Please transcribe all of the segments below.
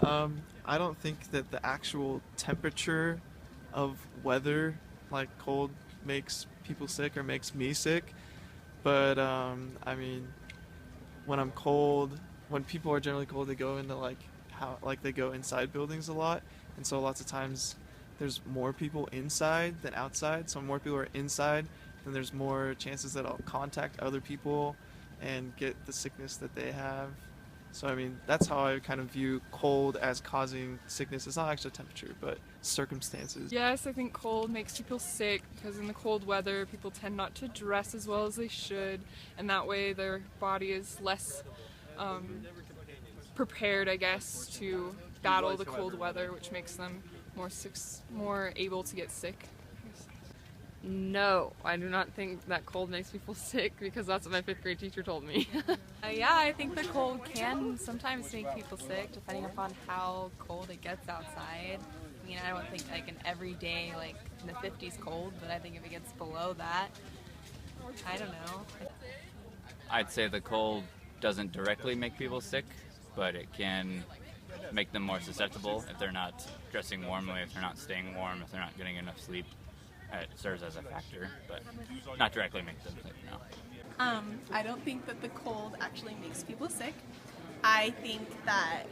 I don't think that the actual temperature of weather, like cold, makes people sick or makes me sick. But I mean, when I'm cold, when people are generally cold, they go into like they go inside buildings a lot, and so lots of times there's more people inside than outside. So more people are inside, then there's more chances that I'll contact other people and get the sickness that they have. So I mean, that's how I kind of view cold as causing sickness. It's not actually temperature, but circumstances. Yes, I think cold makes people sick because in the cold weather, people tend not to dress as well as they should, and that way their body is less prepared, I guess, to battle the cold weather, which makes them more able to get sick. No, I do not think that cold makes people sick because that's what my fifth grade teacher told me. Yeah, I think the cold can sometimes make people sick depending upon how cold it gets outside. I mean, I don't think like an everyday like in the 50s cold, but I think if it gets below that, I don't know. I'd say the cold doesn't directly make people sick, but it can make them more susceptible if they're not dressing warmly, if they're not staying warm, if they're not getting enough sleep. It serves as a factor, but not directly make them sick, no. I don't think that the cold actually makes people sick. I think that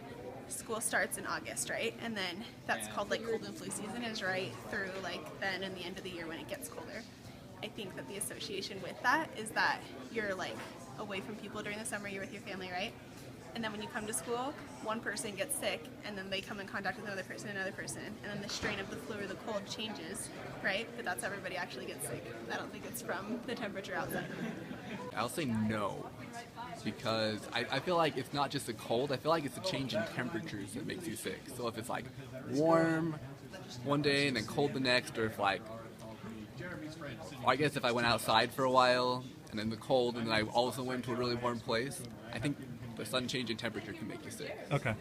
school starts in August, right? And then that's called like cold and flu season is right through like then and the end of the year when it gets colder. I think that the association with that is that you're like away from people during the summer, you're with your family, right? And then when you come to school, one person gets sick, and then they come in contact with another person, and then the strain of the flu or the cold changes, right? But that's how everybody actually gets sick. I don't think it's from the temperature outside. I'll say no, because I feel like it's not just the cold, I feel like it's the change in temperatures that makes you sick. So if it's like warm one day and then cold the next, or if like, or I guess if I went outside for a while, and then the cold, and then I also went to a really warm place, I think the sudden change in temperature can make you sick. Okay.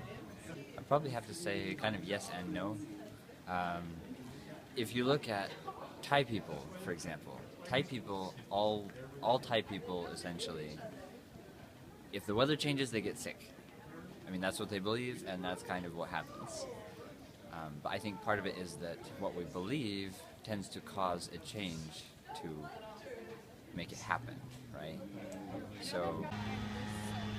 I'd probably have to say kind of yes and no. If you look at Thai people, for example, Thai people, all Thai people essentially, if the weather changes, they get sick. I mean, that's what they believe, and that's kind of what happens. But I think part of it is that what we believe tends to cause a change to make it happen, right? So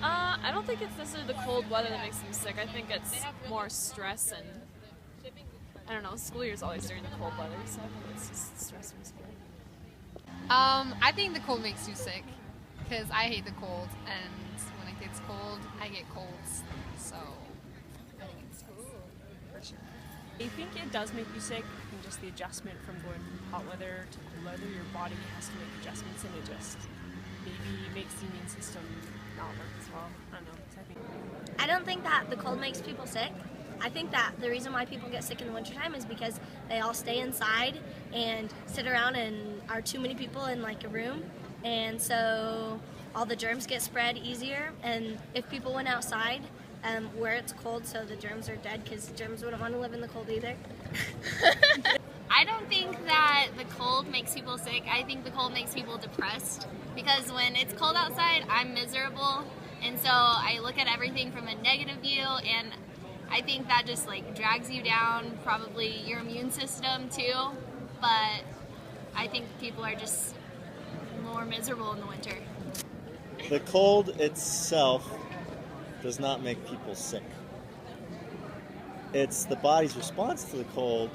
I don't think it's necessarily the cold weather that makes them sick. I think it's more stress and, I don't know, school year's always during the cold weather, so I think it's just stress from school. I think the cold makes you sick because I hate the cold, and when it gets cold, I get colds, so I think it's for sure. I think it does make you sick, and just the adjustment from going from hot weather to cold weather, your body has to make adjustments, and it just maybe makes the immune system not work as well. I don't know. I don't think that the cold makes people sick. I think that the reason why people get sick in the wintertime is because they all stay inside and sit around and are too many people in like a room, and so all the germs get spread easier. And if people went outside where it's cold, so the germs are dead, because germs wouldn't want to live in the cold either. I don't think that the cold makes people sick. I think the cold makes people depressed, because when it's cold outside, I'm miserable, and so I look at everything from a negative view, and I think that just like drags you down, probably your immune system too, but I think people are just more miserable in the winter. The cold itself does not make people sick. It's the body's response to the cold.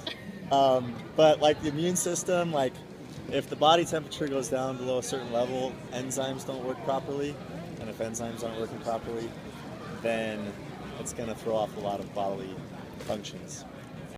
But like the immune system, like if the body temperature goes down below a certain level, enzymes don't work properly. And if enzymes aren't working properly, then it's going to throw off a lot of bodily functions.